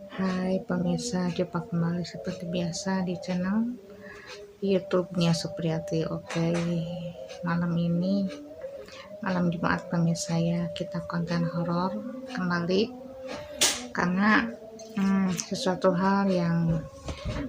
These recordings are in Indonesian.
Hai pemirsa, jumpa kembali seperti biasa di channel YouTube-nya Supriyati. Oke, malam ini malam Jumat pemirsa ya, kita konten horor kembali karena sesuatu hal yang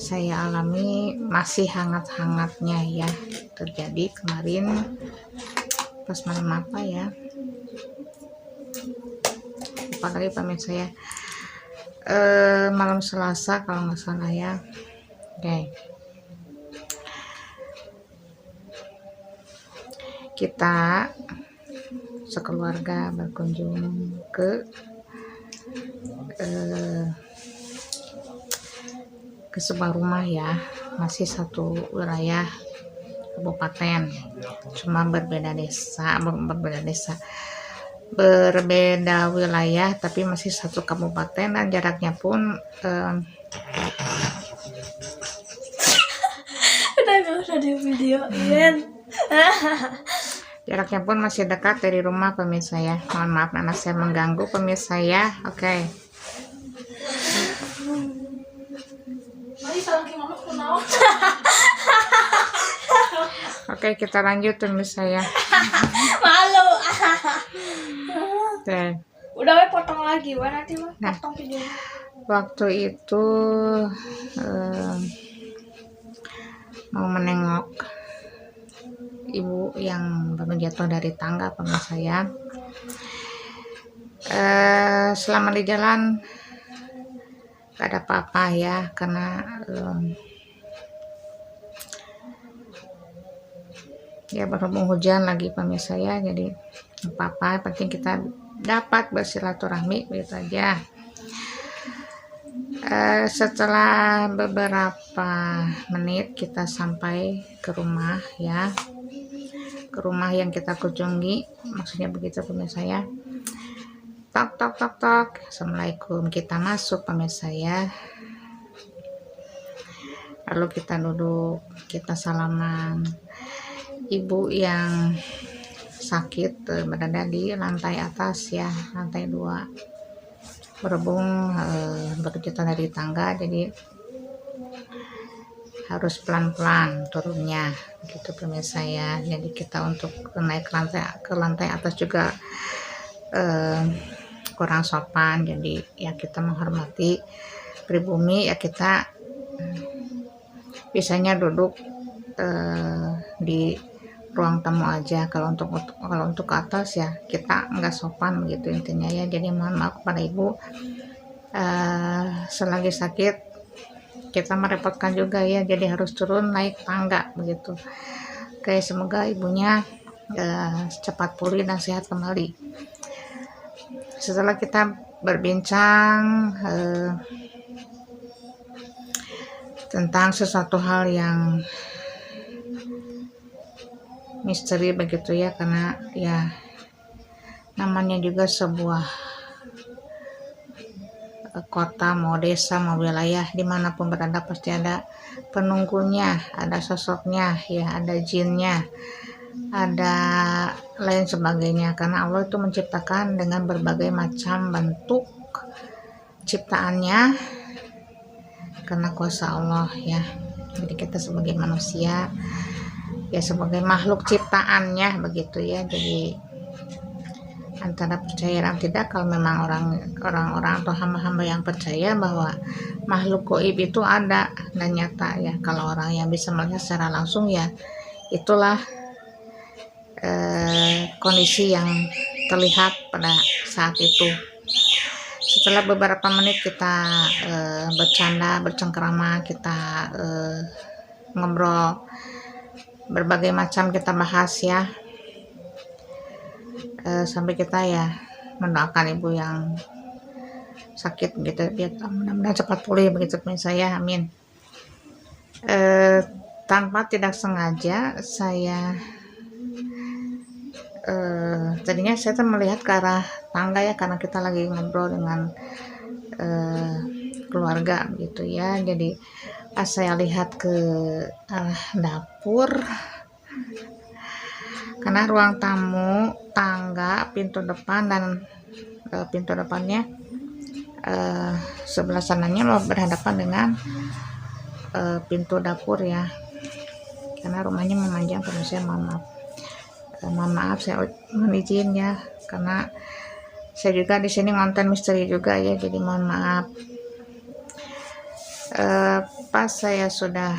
saya alami masih hangat-hangatnya ya, terjadi kemarin pas malam apa ya, apalagi pemirsa ya, malam Selasa kalau nggak salah ya. Oke, kita sekeluarga berkunjung eh, ke sebuah rumah ya, masih satu wilayah kabupaten, cuma berbeda wilayah tapi masih satu kabupaten, dan jaraknya pun udah di videoin. jaraknya pun masih dekat dari rumah pemirsa ya. Mohon maaf anak saya mengganggu pemirsa ya. Oke. Oke, kita lanjut pemirsa ya. Malu. Oke. Udah we potong lagi, we nanti mah potong video. Waktu itu mau menengok ibu yang baru jatuh dari tangga pemirsa ya. Selama di jalan gak ada apa-apa ya, karena ya berhubung hujan lagi pemirsa ya, jadi apa-apa, penting kita dapat bersilaturahmi begitu aja. Setelah beberapa menit kita sampai ke rumah ya, ke rumah yang kita kunjungi, maksudnya begitu pemirsa ya. Tok tok tok tok, assalamualaikum, kita masuk pemirsa ya. Lalu kita duduk, kita salaman. Ibu yang sakit berada di lantai atas ya, lantai 2, berhubung berjatuh dari tangga, jadi harus pelan-pelan turunnya gitu pemirsa ya. Jadi kita untuk naik ke lantai atas juga kurang sopan, jadi ya kita menghormati pribumi ya, kita biasanya duduk di ruang tamu aja. Kalau untuk ke atas ya kita nggak sopan begitu intinya ya. Jadi mohon maaf kepada ibu, selagi sakit kita merepotkan juga ya, jadi harus turun naik tangga begitu. Oke, semoga ibunya cepat pulih dan sehat kembali. Setelah kita berbincang tentang sesuatu hal yang misteri begitu ya, karena ya namanya juga sebuah kota, mau desa mau wilayah, dimanapun berada pasti ada penunggunya, ada sosoknya ya, ada jinnya, ada lain sebagainya, karena Allah itu menciptakan dengan berbagai macam bentuk ciptaannya karena kuasa Allah ya. Jadi kita sebagai manusia ya, sebagai makhluk ciptaannya begitu ya. Jadi antara percaya dan tidak, kalau memang orang-orang atau hamba-hamba yang percaya bahwa makhluk gaib itu ada dan nyata ya, kalau orang yang bisa melihat secara langsung ya, itulah kondisi yang terlihat pada saat itu. Setelah beberapa menit kita bercanda, bercengkerama, kita ngobrol, berbagai macam kita bahas ya, sampai kita ya mendoakan ibu yang sakit gitu, biar mudah-mudahan cepat pulih begitu saya, amin. Tanpa tidak sengaja saya tadinya saya tuh melihat ke arah tangga ya, karena kita lagi ngobrol dengan keluarga gitu ya. Jadi pas saya lihat ke arah dapur, karena ruang tamu, tangga, pintu depan dan pintu depannya sebelah sananya berhadapan dengan pintu dapur ya, karena rumahnya memanjang. Pemirsa, mohon maaf saya mohon izin ya, karena saya juga di sini ngonten misteri juga ya, jadi mohon maaf. Pas saya sudah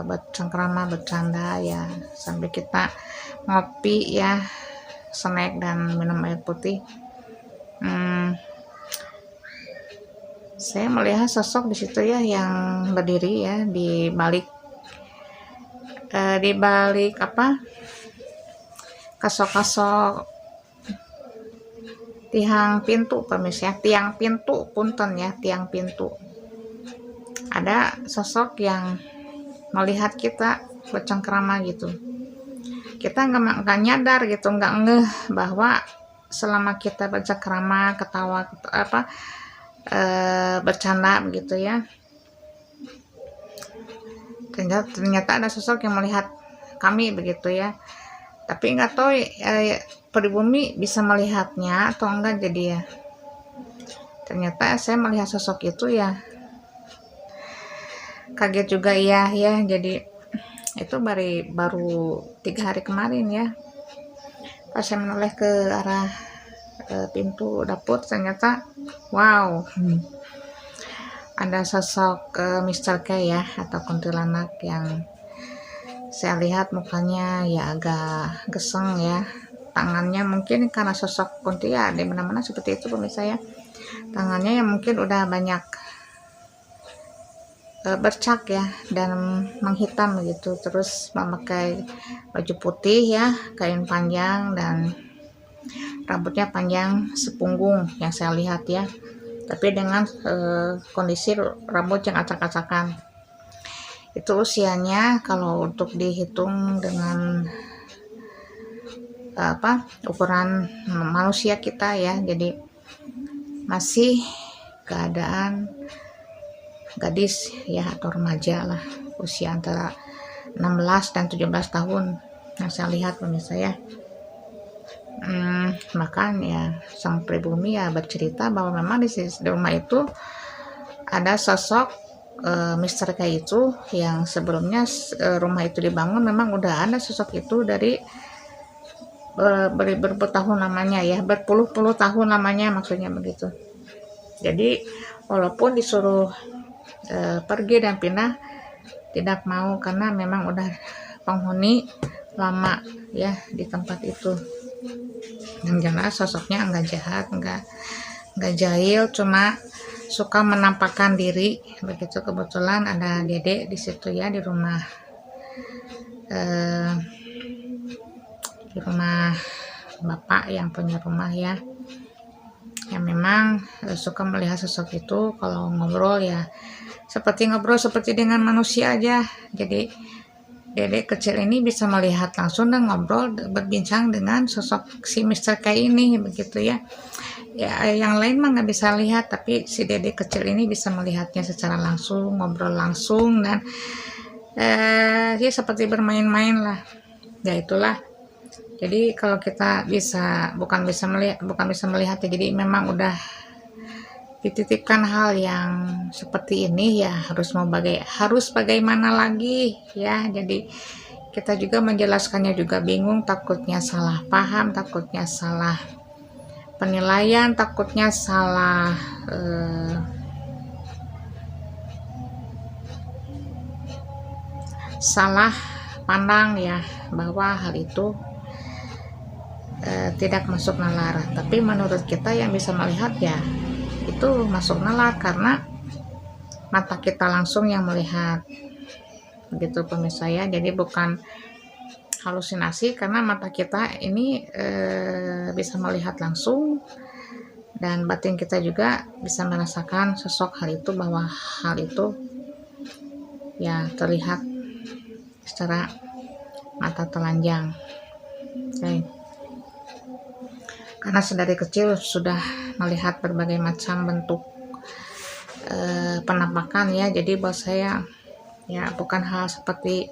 bercengkrama bercanda ya, sambil kita ngopi ya, snack dan minum air putih, saya melihat sosok di situ ya, yang berdiri ya di balik kasok-kasok tiang pintu. Pemirsa, tiang pintu, punten ya, tiang pintu. Ada sosok yang melihat kita bercengkrama gitu. Kita nggak nyadar gitu, nggak ngeh bahwa selama kita bercengkrama, ketawa bercanda begitu ya, ternyata ada sosok yang melihat kami begitu ya. Tapi nggak tahu pribumi bisa melihatnya atau enggak. Jadi ya, ternyata saya melihat sosok itu ya, kaget juga ya. Jadi itu baru 3 hari kemarin ya, pas saya menoleh ke arah pintu dapur, ternyata wow, ada sosok Mr. K ya, atau kuntilanak yang saya lihat mukanya ya agak geseng ya. Tangannya mungkin karena sosok kunti ya di mana-mana seperti itu pemirsa ya, tangannya yang mungkin udah banyak bercak ya dan menghitam gitu, terus memakai baju putih ya, kain panjang, dan rambutnya panjang sepunggung yang saya lihat ya, tapi dengan kondisi rambut yang acak-acakan. Itu usianya kalau untuk dihitung dengan ukuran manusia kita ya, jadi masih keadaan gadis ya, atau remaja lah, usia antara 16 dan 17 tahun yang saya lihat pemirsa ya. Bahkan ya sang pribumi ya bercerita bahwa memang di rumah itu ada sosok Mr. K itu, yang sebelumnya rumah itu dibangun memang udah ada sosok itu dari bertahun lamanya ya, berpuluh-puluh tahun lamanya maksudnya begitu. Jadi walaupun disuruh pergi dan pindah, tidak mau, karena memang udah penghuni lama ya di tempat itu. Dan jelas sosoknya enggak jahat, enggak jahil, cuma suka menampakkan diri begitu. Kebetulan ada dedek di situ ya, di rumah bapak yang punya rumah ya, yang memang suka melihat sosok itu. Kalau ngobrol ya seperti dengan manusia aja. Jadi dedek kecil ini bisa melihat langsung dan ngobrol, berbincang dengan sosok si Mr. K ini begitu ya. Ya yang lain mah nggak bisa lihat, tapi si dedek kecil ini bisa melihatnya secara langsung, ngobrol langsung, dan ya seperti bermain-main lah ya, itulah. Jadi kalau kita bukan bisa melihat ya, jadi memang udah dititipkan hal yang seperti ini ya, harus bagaimana lagi ya. Jadi kita juga menjelaskannya juga bingung, takutnya salah paham, takutnya salah penilaian, takutnya salah pandang ya, bahwa hal itu tidak masuk nalar. Tapi menurut kita yang bisa melihat ya itu masuk nalar, karena mata kita langsung yang melihat begitu pemirsa ya. Jadi bukan halusinasi, karena mata kita ini bisa melihat langsung, dan batin kita juga bisa merasakan sosok hal itu, bahwa hal itu ya terlihat secara mata telanjang. Okay. Karena sedari kecil sudah melihat berbagai macam bentuk penampakan ya, jadi buat saya ya bukan hal seperti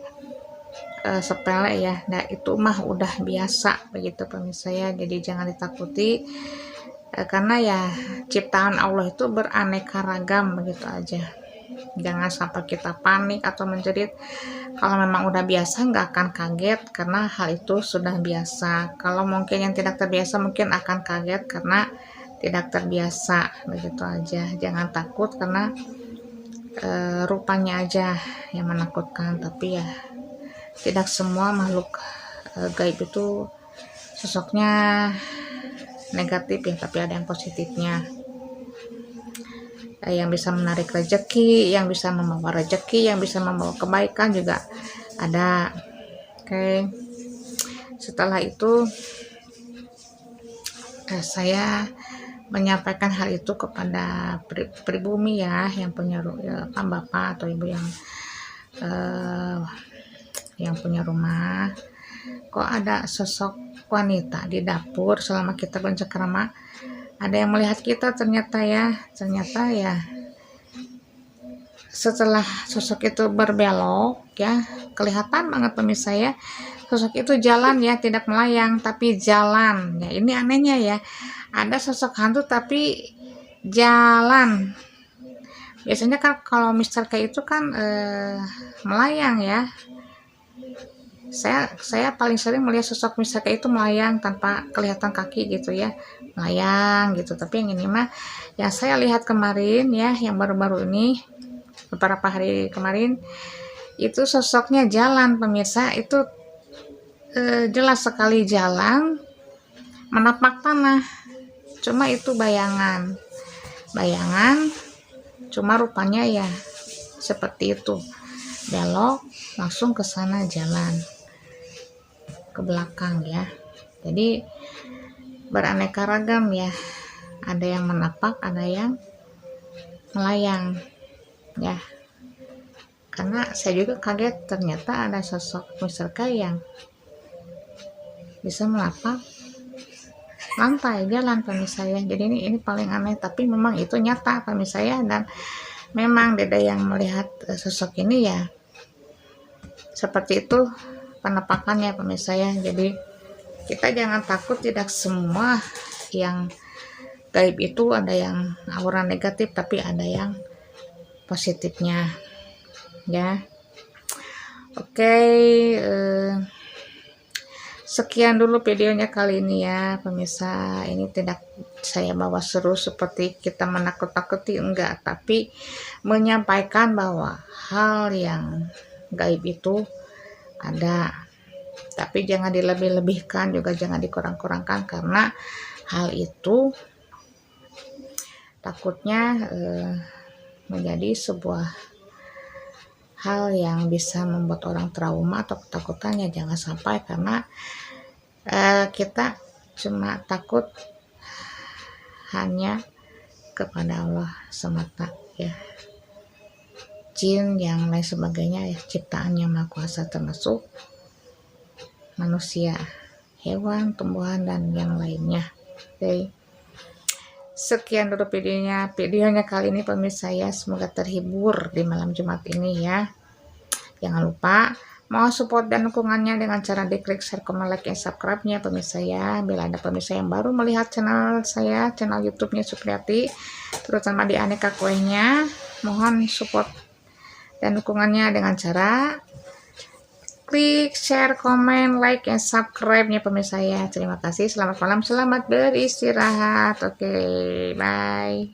sepele ya. Nah itu mah udah biasa begitu pemirsa ya, jadi jangan ditakuti. karena ya ciptaan Allah itu beraneka ragam begitu aja. Jangan sampai kita panik atau menjerit. Kalau memang udah biasa nggak akan kaget karena hal itu sudah biasa. Kalau mungkin yang tidak terbiasa mungkin akan kaget karena tidak terbiasa begitu aja. Jangan takut karena rupanya aja yang menakutkan, tapi ya tidak semua makhluk gaib itu sosoknya negatif ya, tapi ada yang positifnya. Yang bisa menarik rezeki, yang bisa membawa rezeki, yang bisa membawa kebaikan juga ada. Oke. Setelah itu saya menyampaikan hal itu kepada pribumi ya, yang punya bapak atau ibu yang punya rumah. Kok ada sosok wanita di dapur selama kita bercengkrama, ada yang melihat kita ternyata ya setelah sosok itu berbelok ya, kelihatan banget pemirsa ya, sosok itu jalan ya, tidak melayang tapi jalan ya. Ini anehnya ya, ada sosok hantu tapi jalan. Biasanya kan kalau Mister kayak itu kan melayang ya. Saya paling sering melihat sosok Mister kayak itu melayang tanpa kelihatan kaki gitu ya, melayang gitu. Tapi yang ini mah yang saya lihat kemarin ya, yang baru-baru ini beberapa hari kemarin itu sosoknya jalan pemirsa. Itu jelas sekali jalan menapak tanah, cuma itu bayangan cuma rupanya ya seperti itu, belok langsung ke sana, jalan ke belakang ya. Jadi beraneka ragam ya, ada yang menapak, ada yang melayang ya. Karena saya juga kaget ternyata ada sosok Mister K yang bisa menapak lantai jalan pemirsa ya. Jadi ini paling aneh, tapi memang itu nyata pemirsa ya, dan memang Dede yang melihat sosok ini ya seperti itu penampakannya pemirsa ya. Jadi kita jangan takut, tidak semua yang gaib itu ada yang aura negatif, tapi ada yang positifnya ya. Oke, sekian dulu videonya kali ini ya pemirsa. Ini tidak saya bawa seru seperti kita menakut-nakuti, enggak, tapi menyampaikan bahwa hal yang gaib itu ada, tapi jangan dilebih-lebihkan, juga jangan dikurang-kurangkan, karena hal itu takutnya menjadi sebuah hal yang bisa membuat orang trauma atau ketakutannya. Jangan sampai, karena kita cuma takut hanya kepada Allah semata ya. Jin yang lain sebagainya ya ciptaan yang Maha Kuasa, termasuk manusia, hewan, tumbuhan, dan yang lainnya. Oke. Sekian dulu videonya kali ini pemirsa ya. Semoga terhibur di malam Jumat ini ya. Jangan lupa mau support dan dukungannya dengan cara diklik share, komen, like, dan subscribe-nya pemirsa ya. Bila ada pemirsa yang baru melihat channel saya, channel YouTube-nya Supriyati, terutama di aneka kuenya, mohon support dan dukungannya dengan cara klik share, komen, like, dan subscribe-nya pemirsa ya. Terima kasih, selamat malam, selamat beristirahat. Oke, bye.